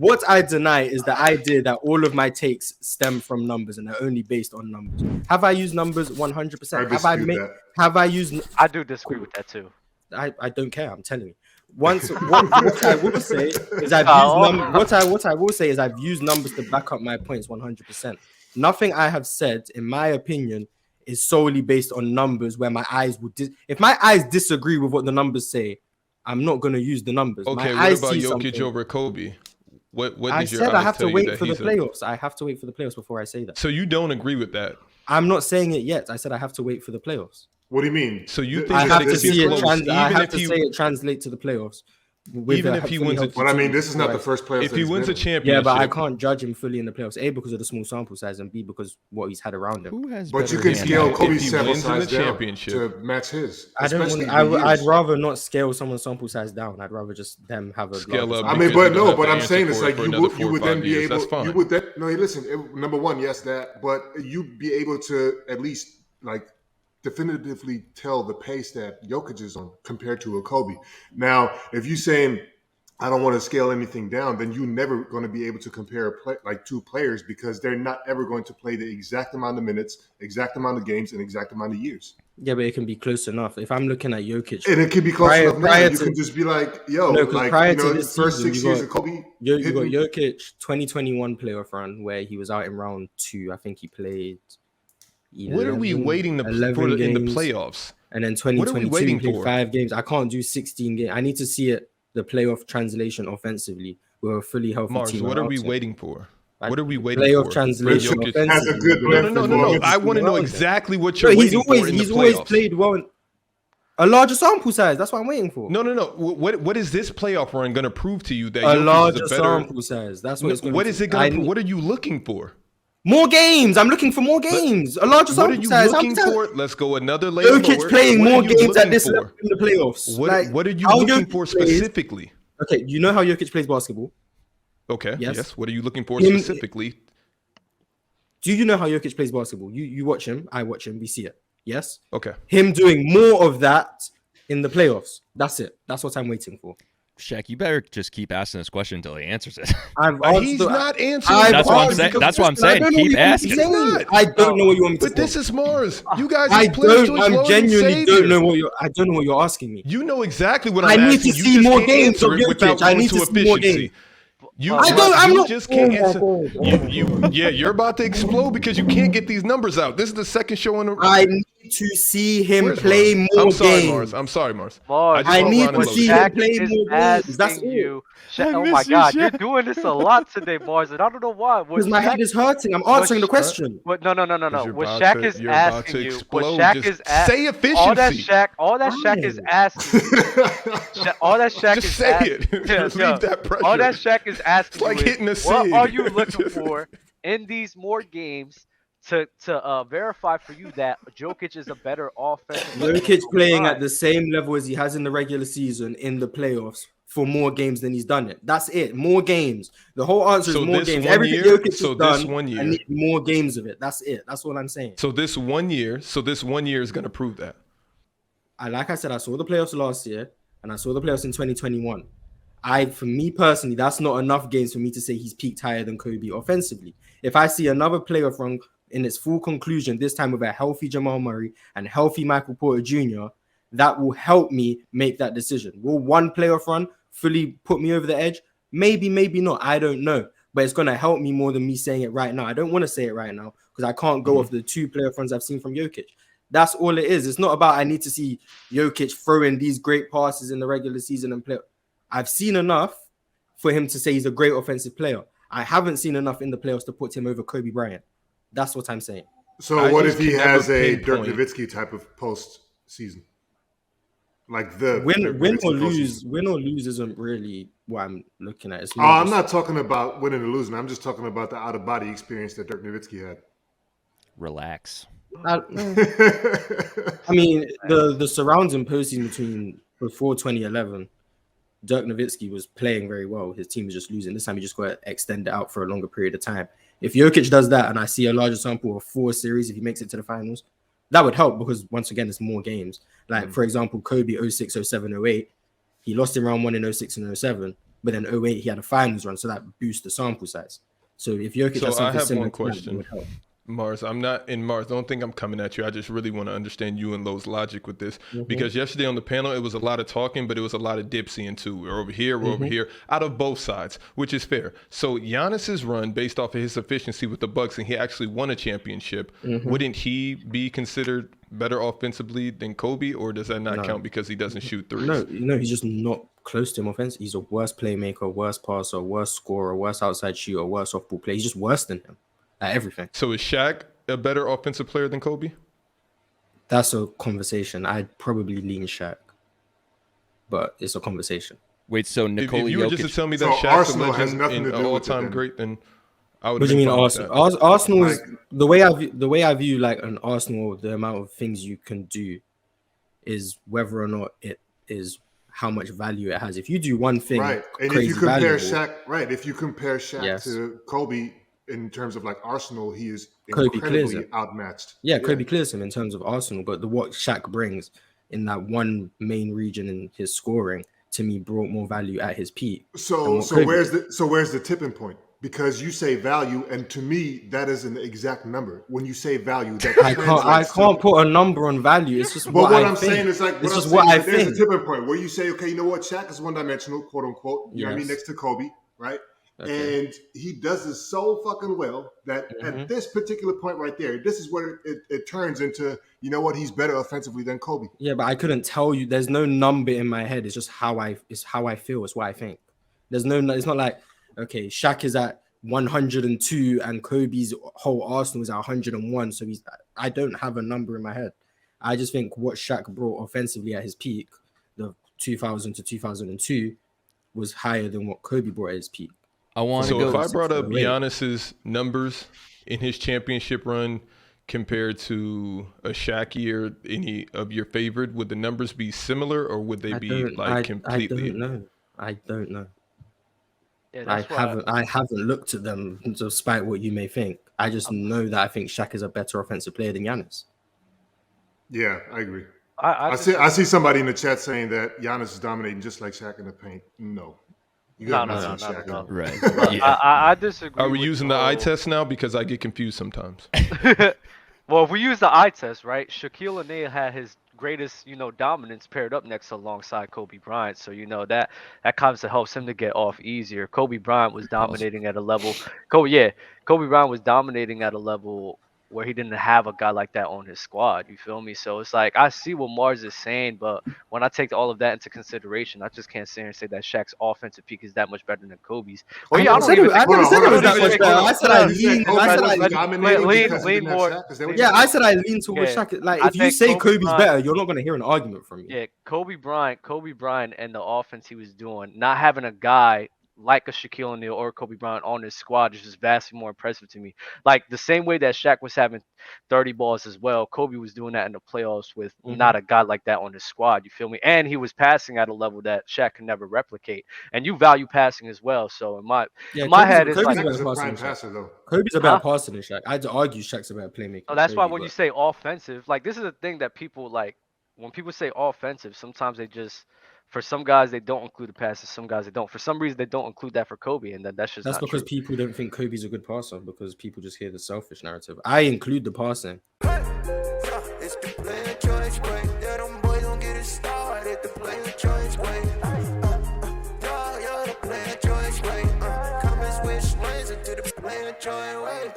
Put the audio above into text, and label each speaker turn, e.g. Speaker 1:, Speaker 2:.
Speaker 1: What I deny is the idea that all of my takes stem from numbers and they're only based on numbers. Have I used numbers 100%? Have I used?
Speaker 2: I do disagree with that too.
Speaker 1: I don't care. I'm telling you. What I will say is I've used numbers to back up my points 100%. Nothing I have said, in my opinion, is solely based on numbers where my eyes would if my eyes disagree with what the numbers say, I'm not going to use the numbers.
Speaker 3: Okay,
Speaker 1: what
Speaker 3: about Jokic over Kobe? What
Speaker 1: I said I have to wait for the playoffs. I have to wait for the playoffs before I say that.
Speaker 3: So you don't agree with that?
Speaker 1: I'm not saying it yet. I said I have to wait for the playoffs.
Speaker 4: What do you mean?
Speaker 3: So you think
Speaker 1: I have to see it?
Speaker 3: I
Speaker 1: have to say it translate to the playoffs.
Speaker 3: Even if he wins,
Speaker 4: but I mean, this is not the first playoffs.
Speaker 3: If he wins a championship,
Speaker 1: yeah, but I can't judge him fully in the playoffs. A, because of the small sample size, and B, because what he's had around him.
Speaker 4: But you can scale Kobe's sample size down to match his.
Speaker 1: I'd rather not scale someone's sample size down. I'd rather just them have a
Speaker 3: scale up.
Speaker 4: I mean, but I'm saying it's like you would then be able. You would then listen. Number one, yes, that, but you'd be able to at least like definitively tell the pace that Jokic is on compared to a Kobe. Now, if you're saying I don't want to scale anything down, then you're never going to be able to compare two players because they're not ever going to play the exact amount of minutes, exact amount of games, and exact amount of years.
Speaker 1: Yeah, but it can be close enough. If I'm looking at Jokic,
Speaker 4: and it can be close enough. Now, you can just be like, yo,
Speaker 1: prior to
Speaker 4: this first 6 years of Kobe.
Speaker 1: You got Jokic 2021 playoff run where he was out in round 2. I think he played.
Speaker 3: 11, what are we waiting for in the playoffs?
Speaker 1: And then 2022 played 5 games. I can't do 16 games. I need to see it, the playoff translation offensively. We're a fully healthy team.
Speaker 3: What are we waiting for? What are we waiting
Speaker 1: playoff
Speaker 3: for?
Speaker 1: Translation
Speaker 4: offensively.
Speaker 3: No. I want to know exactly what you're waiting for in the playoffs.
Speaker 1: He's always played well. A larger sample size. That's what I'm waiting for.
Speaker 3: No. What is this playoff run going to prove to you that
Speaker 1: a larger sample size? That's what it's going to.
Speaker 3: What is it going to? What are you looking for?
Speaker 1: More games. I'm looking for more games. A larger sample size.
Speaker 3: What are you looking for? Let's go another layer.
Speaker 1: Jokic playing more games at this level in the playoffs.
Speaker 3: What are you looking for specifically?
Speaker 1: Okay, you know how Jokic plays basketball?
Speaker 3: Okay, yes. What are you looking for specifically?
Speaker 1: Do you know how Jokic plays basketball? You watch him. I watch him. We see it. Yes?
Speaker 3: Okay.
Speaker 1: Him doing more of that in the playoffs. That's it. That's what I'm waiting for.
Speaker 5: Shaq, you better just keep asking this question until he answers it.
Speaker 3: He's not answering.
Speaker 5: That's what I'm saying. Keep asking.
Speaker 1: I don't know what you want me to say.
Speaker 3: But this is Mars. You guys,
Speaker 1: I genuinely don't know what you're asking me.
Speaker 3: You know exactly what I'm asking.
Speaker 1: I need to see more games of Jokic. I need to see more games.
Speaker 3: You just can't answer. You're about to explode because you can't get these numbers out. This is the second show in a row.
Speaker 1: I need to see him play more games.
Speaker 3: I'm sorry, Mars.
Speaker 1: I need to see him play more games. That's
Speaker 2: you. Oh my God, you're doing this a lot today, Mars, and I don't know why.
Speaker 1: Because my head is hurting. I'm answering the question.
Speaker 2: No. What Shaq is asking you,
Speaker 3: say efficiency.
Speaker 2: All that Shaq is asking. All that Shaq is asking.
Speaker 3: Relieve that pressure.
Speaker 2: All that Shaq is asking.
Speaker 3: It's like hitting a seed.
Speaker 2: What are you looking for in these more games to verify for you that Jokic is a better offensive?
Speaker 1: Jokic playing at the same level as he has in the regular season in the playoffs for more games than he's done it. That's it. More games. The whole answer is more games. Everything Jokic has done, I need more games of it. That's it. That's what I'm saying.
Speaker 3: So this 1 year is going to prove that.
Speaker 1: Like I said, I saw the playoffs last year and I saw the playoffs in 2021. For me personally, that's not enough games for me to say he's peaked higher than Kobe offensively. If I see another playoff run in its full conclusion, this time with a healthy Jamal Murray and healthy Michael Porter Jr., that will help me make that decision. Will one playoff run fully put me over the edge? Maybe not. I don't know. But it's going to help me more than me saying it right now. I don't want to say it right now because I can't go off the 2 playoff runs I've seen from Jokic. That's all it is. It's not about I need to see Jokic throwing these great passes in the regular season and play. I've seen enough for him to say he's a great offensive player. I haven't seen enough in the playoffs to put him over Kobe Bryant. That's what I'm saying.
Speaker 4: So what if he has a Dirk Nowitzki type of post season? Like the
Speaker 1: win or lose isn't really what I'm looking at.
Speaker 4: I'm not talking about winning or losing. I'm just talking about the out of body experience that Dirk Nowitzki had.
Speaker 5: Relax.
Speaker 1: I mean, the surrounding postseason before 2011, Dirk Nowitzki was playing very well. His team was just losing. This time he just got to extend it out for a longer period of time. If Jokic does that and I see a larger sample of 4 series, if he makes it to the finals, that would help because once again, it's more games. Like, for example, Kobe 06, 07, 08, he lost in round 1 in 06 and 07, but then 08 he had a finals run, so that boosts the sample size. So if Jokic has something similar, one question. That would help.
Speaker 3: Mars, don't think I'm coming at you. I just really want to understand you and Lowe's logic with this. Because yesterday on the panel, it was a lot of talking, but it was a lot of dipsying too. We're over here, we're over here, out of both sides, which is fair. So Giannis's run, based off of his efficiency with the Bucks, and he actually won a championship, wouldn't he be considered better offensively than Kobe, or does that not count because he doesn't shoot threes?
Speaker 1: No, he's just not close to him offensively. He's a worse playmaker, worse passer, worse scorer, worse outside shooter, worse off-ball player. He's just worse than him. At everything.
Speaker 3: So is Shaq a better offensive player than Kobe?
Speaker 1: That's a conversation. I'd probably lean Shaq, but it's a conversation.
Speaker 5: Wait, so Nikola
Speaker 3: if you
Speaker 5: Jokic...
Speaker 3: were just to tell me that Shaq's a legend and all-time great, then I would.
Speaker 1: What do you mean Arsenal? Arsenal is the way I view like an Arsenal. The amount of things you can do is whether or not it is how much value it has. If you do one thing,
Speaker 4: right, and if you compare Shaq, to Kobe. In terms of like Arsenal, he is incredibly outmatched.
Speaker 1: Yeah, Kobe clears him in terms of Arsenal, but what Shaq brings in that one main region in his scoring to me brought more value at his peak.
Speaker 4: So where's the tipping point? Because you say value, and to me that is an exact number. When you say value, that
Speaker 1: I can't put a number on value. It's just what I'm
Speaker 4: saying is like
Speaker 1: this is what I think.
Speaker 4: There's a tipping point where you say, okay, you know what, Shaq is one-dimensional, quote unquote. You know what I mean, next to Kobe, right? Okay. And he does this so fucking well that at this particular point right there, this is where it turns into, you know what, he's better offensively than Kobe.
Speaker 1: Yeah, but I couldn't tell you. There's no number in my head. It's just how I feel. It's what I think. It's not like, okay, Shaq is at 102 and Kobe's whole Arsenal is at 101. So I don't have a number in my head. I just think what Shaq brought offensively at his peak, the 2000 to 2002, was higher than what Kobe brought at his peak.
Speaker 3: If I brought up Giannis's numbers in his championship run compared to a Shaq year, any of your favorite, would the numbers be similar or would they be completely?
Speaker 1: I don't know.
Speaker 2: Yeah,
Speaker 1: I haven't looked at them despite what you may think. I just know that I think Shaq is a better offensive player than Giannis.
Speaker 4: Yeah, I agree. I see somebody in the chat saying that Giannis is dominating just like Shaq in the paint. No.
Speaker 2: No.
Speaker 5: Right.
Speaker 2: I disagree.
Speaker 3: Are we using the eye test now? Because I get confused sometimes.
Speaker 2: Well, if we use the eye test, right? Shaquille O'Neal had his greatest, dominance paired up next alongside Kobe Bryant. So, that kind of helps him to get off easier. Kobe Bryant was dominating at a level. Kobe Bryant was dominating at a level where he didn't have a guy like that on his squad. You feel me? So it's like, I see what Mars is saying, but when I take all of that into consideration, I just can't sit here and say that Shaq's offensive peak is that much better than Kobe's. Well, yeah, I never said it was that much better. I said I lean more.
Speaker 1: Yeah, I said I lean towards Shaq. Like, if you say Kobe's better, you're not going to hear an argument from me.
Speaker 2: Yeah, Kobe Bryant and the offense he was doing, not having a guy like a Shaquille O'Neal or Kobe Bryant on his squad is just vastly more impressive to me. Like the same way that Shaq was having 30 balls as well, Kobe was doing that in the playoffs with not a guy like that on his squad. You feel me? And he was passing at a level that Shaq can never replicate. And you value passing as well. So in my head, it's like
Speaker 1: Kobe's a better passer than Shaq. I'd argue Shaq's a better playmaker.
Speaker 2: So that's why when you say offensive, like this is a thing that people like. When people say offensive, sometimes they just. For some guys, they don't include the passes. Some guys, they don't. For some reason, they don't include that for Kobe, and that's just not
Speaker 1: because
Speaker 2: true.
Speaker 1: People don't think Kobe's a good passer because people just hear the selfish narrative. I include the passing.
Speaker 6: It's the player choice way. Yeah, them boys don't get it started. The player choice way. You're the player choice way. Come and switch lanes into the player choice way.